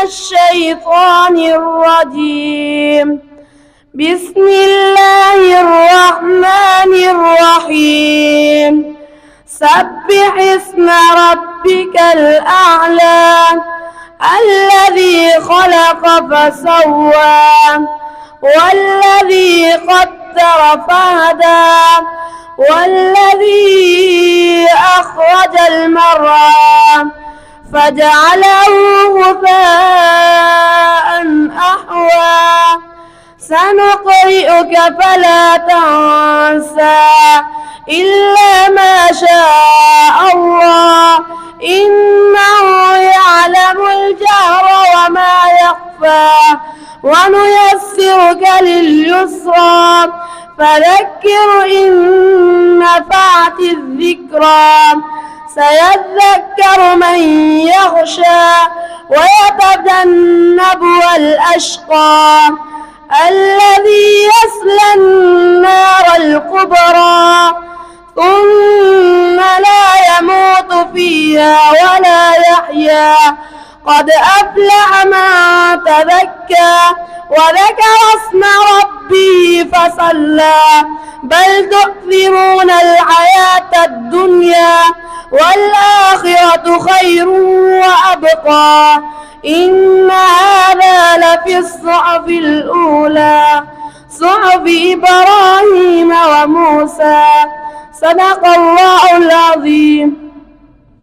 الشيطان الرجيم. بسم الله الرحمن الرحيم. سبح اسم ربك الأعلى الذي خلق فسوى والذي قدر فهدى والذي أخرج المرعى فجعله غثاء أحوى سنقرئك فلا تنسى إلا ما شاء الله إنه يعلم الجهر وما يخفى ونيسرك لليسرى فذكر إن نفعت الذكرى سيذكر من يخشى ويتجنبها الأشقى الذي يصلى النار الكبرى ثم لا يموت فيها ولا يحيا قد أفلح من تزكى وذكر اسم ربه فصلى بل تؤثرون الحياة الدنيا والآخرة خير وأبقى إن هذا لفي الصحف الأولى صحف إبراهيم وموسى. صدق الله العظيم.